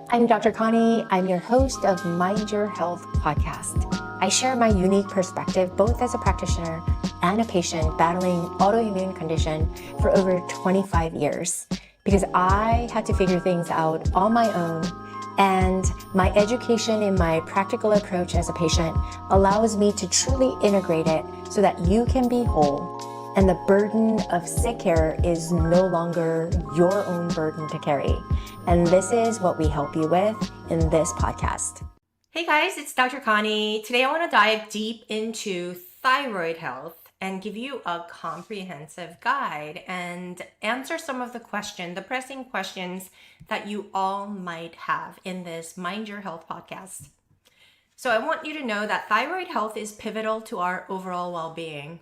I'm Dr. Connie. I'm your host of Mind Your Health podcast. I share my unique perspective both as a practitioner and a patient battling autoimmune condition for over 25 years because I had to figure things out on my own, and my education in my practical approach as a patient allows me to truly integrate it so that you can be whole and the burden of sick care is no longer your own burden to carry. And this is what we help you with in this podcast. Hey guys, it's Dr. Connie. Today I want to dive deep into thyroid health and give you a comprehensive guide and answer some of the pressing questions that you all might have in this Mind Your Health podcast. So I want you to know that thyroid health is pivotal to our overall well-being.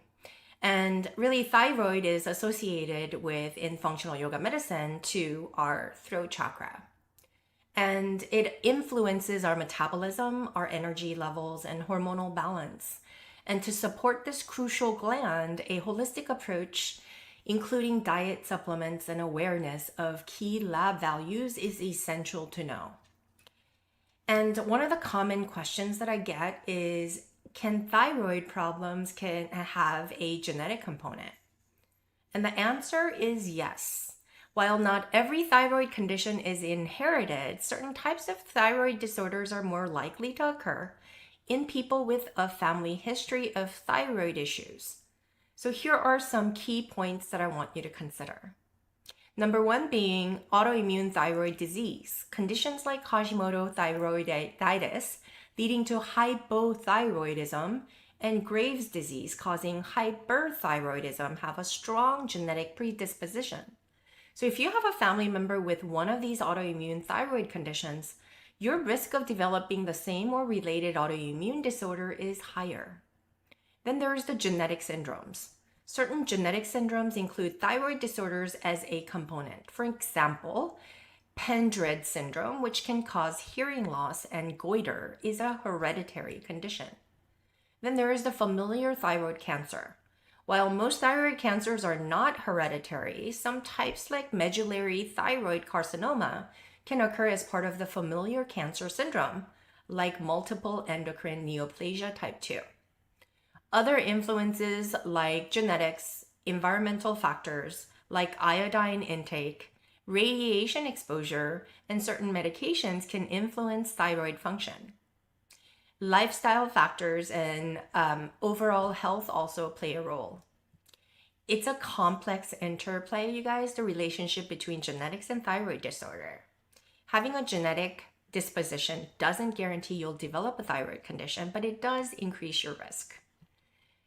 And really, thyroid is associated with, in functional yoga medicine, to our throat chakra. And it influences our metabolism, our energy levels, and hormonal balance. And to support this crucial gland, a holistic approach, including diet, supplements, and awareness of key lab values, is essential to know. And one of the common questions that I get is, can thyroid problems have a genetic component? And the answer is yes. While not every thyroid condition is inherited, certain types of thyroid disorders are more likely to occur in people with a family history of thyroid issues. So here are some key points that I want you to consider. Number one being autoimmune thyroid disease. Conditions like Hashimoto thyroiditis leading to hypothyroidism and Graves' disease causing hyperthyroidism have a strong genetic predisposition. So if you have a family member with one of these autoimmune thyroid conditions, your risk of developing the same or related autoimmune disorder is higher. Then there's the genetic syndromes. Certain genetic syndromes include thyroid disorders as a component. For example, Pendred syndrome, which can cause hearing loss, and goiter is a hereditary condition. Then there is the familiar thyroid cancer. While most thyroid cancers are not hereditary, some types like medullary thyroid carcinoma can occur as part of the familiar cancer syndrome, like multiple endocrine neoplasia type 2. Other influences like genetics, environmental factors like iodine intake, radiation exposure, and certain medications can influence thyroid function. Lifestyle factors and overall health also play a role. It's a complex interplay, you guys, the relationship between genetics and thyroid disorder. Having a genetic disposition doesn't guarantee you'll develop a thyroid condition, but it does increase your risk.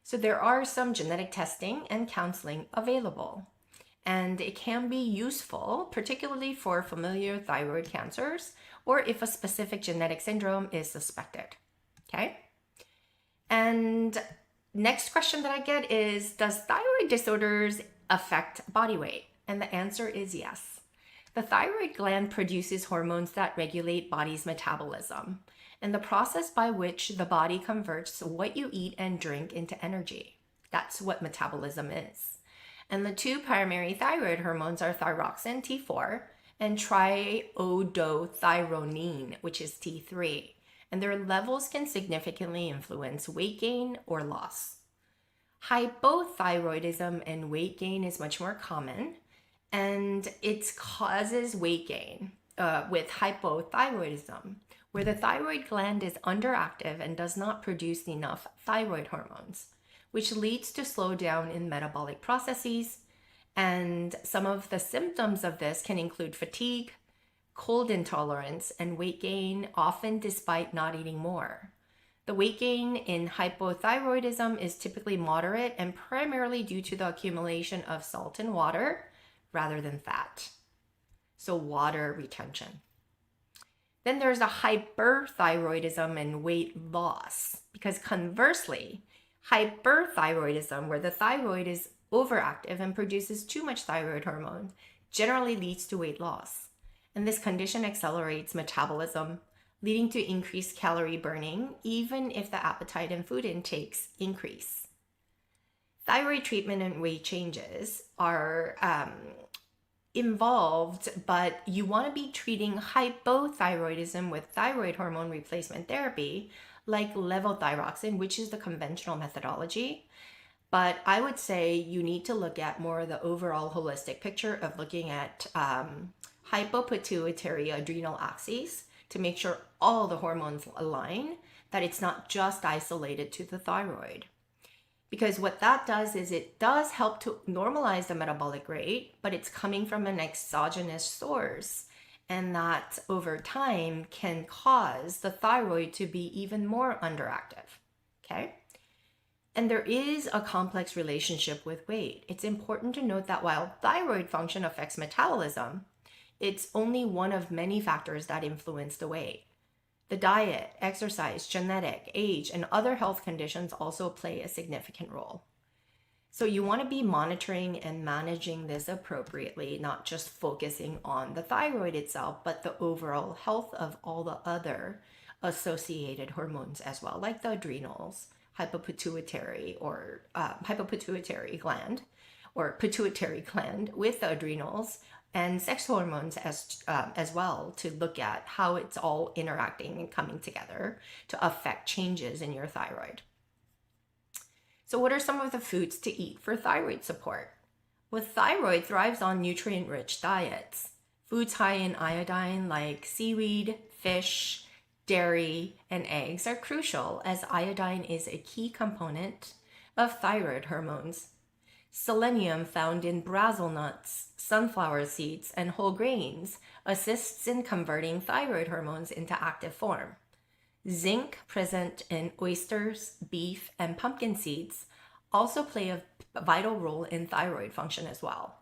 So there are some genetic testing and counseling available. And it can be useful, particularly for familiar thyroid cancers or if a specific genetic syndrome is suspected. Okay? And next question that I get is, does thyroid disorders affect body weight? And the answer is yes. The thyroid gland produces hormones that regulate body's metabolism and the process by which the body converts what you eat and drink into energy. That's what metabolism is. And the two primary thyroid hormones are thyroxine, T4, and triiodothyronine, which is T3. And their levels can significantly influence weight gain or loss. Hypothyroidism and weight gain is much more common, and it causes weight gain with hypothyroidism, where the thyroid gland is underactive and does not produce enough thyroid hormones, which leads to slowdown in metabolic processes. And some of the symptoms of this can include fatigue, cold intolerance, and weight gain, often despite not eating more. The weight gain in hypothyroidism is typically moderate and primarily due to the accumulation of salt in water rather than fat. So water retention. Then there's the hyperthyroidism and weight loss, because conversely, hyperthyroidism, where the thyroid is overactive and produces too much thyroid hormone, generally leads to weight loss. And this condition accelerates metabolism, leading to increased calorie burning, even if the appetite and food intakes increase. Thyroid treatment and weight changes are involved, but you want to be treating hypothyroidism with thyroid hormone replacement therapy, like levothyroxine, which is the conventional methodology. But I would say you need to look at more of the overall holistic picture of looking at hypopituitary adrenal axes to make sure all the hormones align, that it's not just isolated to the thyroid. Because what that does is it does help to normalize the metabolic rate, but it's coming from an exogenous source. And that over time can cause the thyroid to be even more underactive. Okay? And there is a complex relationship with weight. It's important to note that while thyroid function affects metabolism, it's only one of many factors that influence the weight. The diet, exercise, genetic, age, and other health conditions also play a significant role. So you want to be monitoring and managing this appropriately, not just focusing on the thyroid itself, but the overall health of all the other associated hormones as well, like the adrenals, hypopituitary gland, or pituitary gland with the adrenals, and sex hormones as well, to look at how it's all interacting and coming together to affect changes in your thyroid. So what are some of the foods to eat for thyroid support? Well, thyroid thrives on nutrient-rich diets. Foods high in iodine like seaweed, fish, dairy, and eggs are crucial, as iodine is a key component of thyroid hormones. Selenium found in Brazil nuts, sunflower seeds, and whole grains assists in converting thyroid hormones into active form. Zinc, present in oysters, beef, and pumpkin seeds, also play a vital role in thyroid function as well.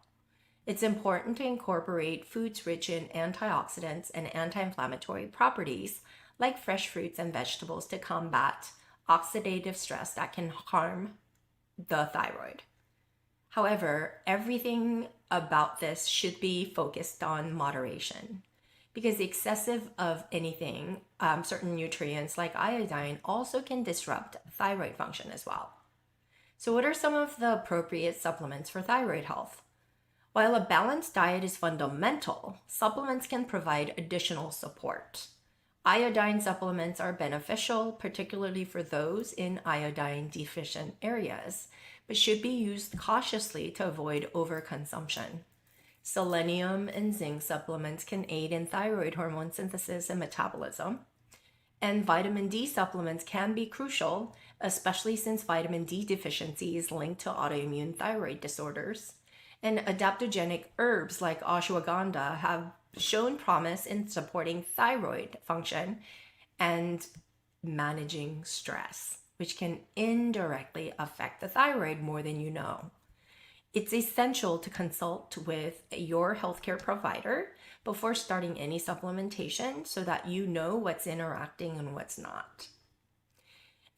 It's important to incorporate foods rich in antioxidants and anti-inflammatory properties, like fresh fruits and vegetables, to combat oxidative stress that can harm the thyroid. However, everything about this should be focused on moderation, because excessive of anything, certain nutrients like iodine, also can disrupt thyroid function as well. So what are some of the appropriate supplements for thyroid health? While a balanced diet is fundamental, supplements can provide additional support. Iodine supplements are beneficial, particularly for those in iodine deficient areas, but should be used cautiously to avoid overconsumption. Selenium and zinc supplements can aid in thyroid hormone synthesis and metabolism. And vitamin D supplements can be crucial, especially since vitamin D deficiency is linked to autoimmune thyroid disorders. And adaptogenic herbs like ashwagandha have shown promise in supporting thyroid function and managing stress, which can indirectly affect the thyroid more than you know. It's essential to consult with your healthcare provider before starting any supplementation so that you know what's interacting and what's not.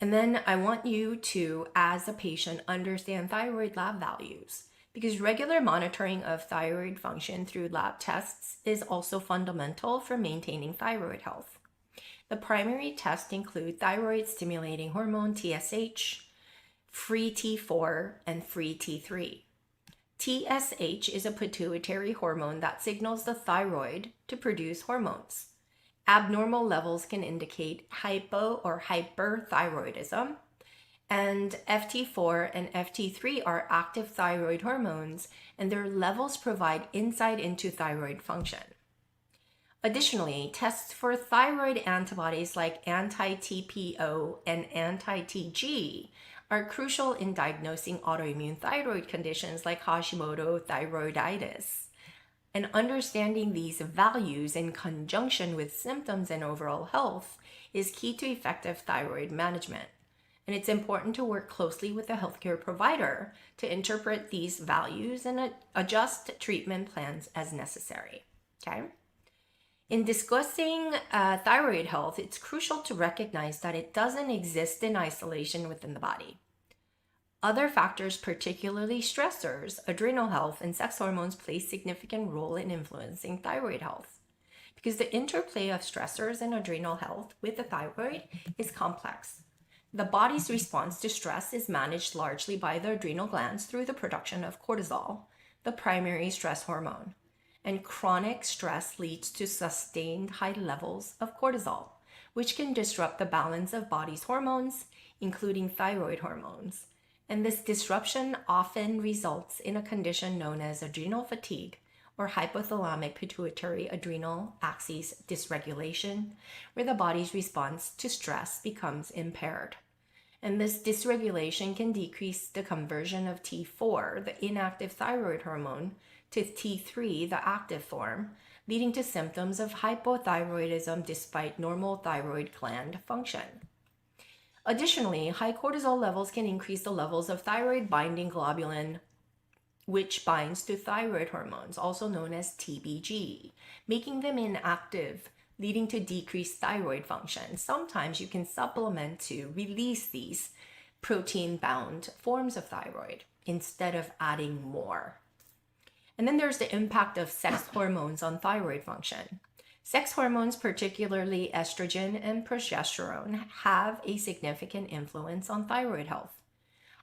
And then I want you to, as a patient, understand thyroid lab values, because regular monitoring of thyroid function through lab tests is also fundamental for maintaining thyroid health. The primary tests include thyroid stimulating hormone TSH, free T4, and free T3. TSH is a pituitary hormone that signals the thyroid to produce hormones. Abnormal levels can indicate hypo or hyperthyroidism, and FT4 and FT3 are active thyroid hormones, and their levels provide insight into thyroid function. Additionally, tests for thyroid antibodies like anti-TPO and anti-TG are crucial in diagnosing autoimmune thyroid conditions like Hashimoto thyroiditis. And understanding these values in conjunction with symptoms and overall health is key to effective thyroid management. And it's important to work closely with a healthcare provider to interpret these values and adjust treatment plans as necessary. Okay? In discussing thyroid health, it's crucial to recognize that it doesn't exist in isolation within the body. Other factors, particularly stressors, adrenal health, and sex hormones, play a significant role in influencing thyroid health, because the interplay of stressors and adrenal health with the thyroid is complex. The body's response to stress is managed largely by the adrenal glands through the production of cortisol, the primary stress hormone. and chronic stress leads to sustained high levels of cortisol, which can disrupt the balance of body's hormones, including thyroid hormones. And this disruption often results in a condition known as adrenal fatigue or hypothalamic pituitary adrenal axis dysregulation, where the body's response to stress becomes impaired. And this dysregulation can decrease the conversion of T4, the inactive thyroid hormone, to T3, the active form, leading to symptoms of hypothyroidism despite normal thyroid gland function. Additionally, high cortisol levels can increase the levels of thyroid binding globulin, which binds to thyroid hormones, also known as TBG, making them inactive, leading to decreased thyroid function. Sometimes you can supplement to release these protein-bound forms of thyroid instead of adding more. And then there's the impact of sex hormones on thyroid function. Sex hormones, particularly estrogen and progesterone, have a significant influence on thyroid health.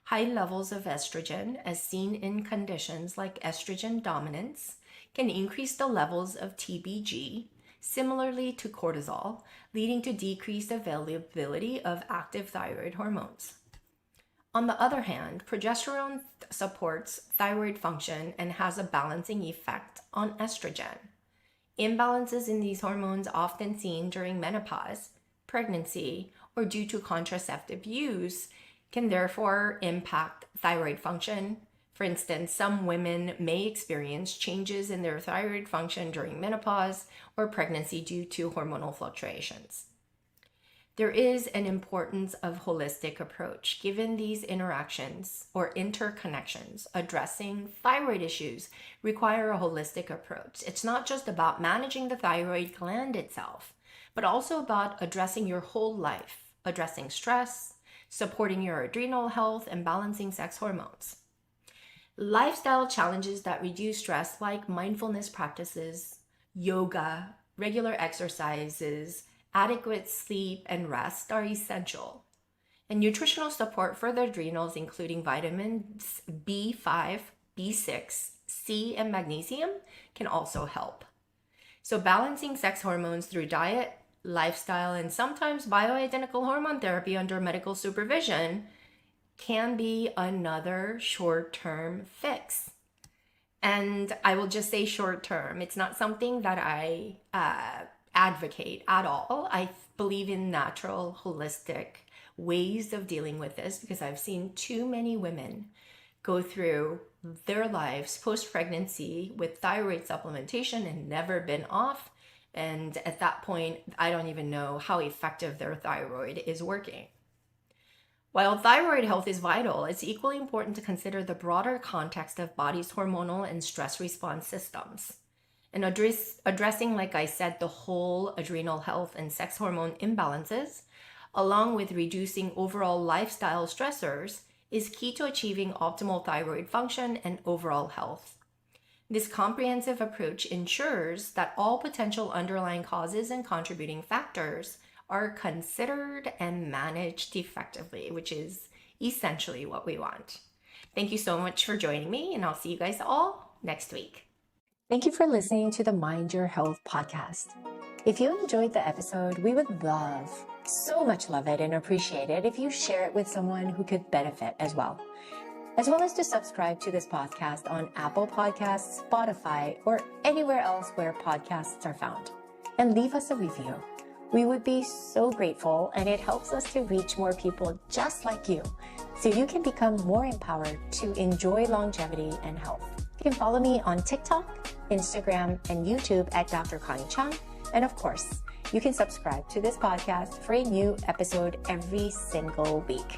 High levels of estrogen, as seen in conditions like estrogen dominance, can increase the levels of TBG, similarly to cortisol, leading to decreased availability of active thyroid hormones. On the other hand, progesterone supports thyroid function and has a balancing effect on estrogen. Imbalances in these hormones, often seen during menopause, pregnancy, or due to contraceptive use, can therefore impact thyroid function. For instance, some women may experience changes in their thyroid function during menopause or pregnancy due to hormonal fluctuations. There is an importance of holistic approach. Given these interactions or interconnections, addressing thyroid issues require a holistic approach. It's not just about managing the thyroid gland itself, but also about addressing your whole life, addressing stress, supporting your adrenal health, and balancing sex hormones. Lifestyle challenges that reduce stress, like mindfulness practices, yoga, regular exercises, adequate sleep and rest, are essential. And nutritional support for the adrenals, including vitamins B5, B6, C, and magnesium, can also help. So balancing sex hormones through diet, lifestyle, and sometimes bioidentical hormone therapy under medical supervision can be another short-term fix. And I will just say short-term. It's not something that I advocate at all. I believe in natural, holistic ways of dealing with this because I've seen too many women go through their lives post-pregnancy with thyroid supplementation and never been off. And at that point, I don't even know how effective their thyroid is working. While thyroid health is vital, it's equally important to consider the broader context of body's hormonal and stress response systems. And addressing, like I said, the whole adrenal health and sex hormone imbalances, along with reducing overall lifestyle stressors, is key to achieving optimal thyroid function and overall health. This comprehensive approach ensures that all potential underlying causes and contributing factors are considered and managed effectively, which is essentially what we want. Thank you so much for joining me, and I'll see you guys all next week. Thank you for listening to the Mind Your Health podcast. If you enjoyed the episode, we would so much love it and appreciate it if you share it with someone who could benefit as well as to subscribe to this podcast on Apple Podcasts, Spotify, or anywhere else where podcasts are found. And leave us a review. We would be so grateful, and it helps us to reach more people just like you, so you can become more empowered to enjoy longevity and health. You can follow me on TikTok, Instagram, and YouTube at Dr. Connie Chung. And of course, you can subscribe to this podcast for a new episode every single week.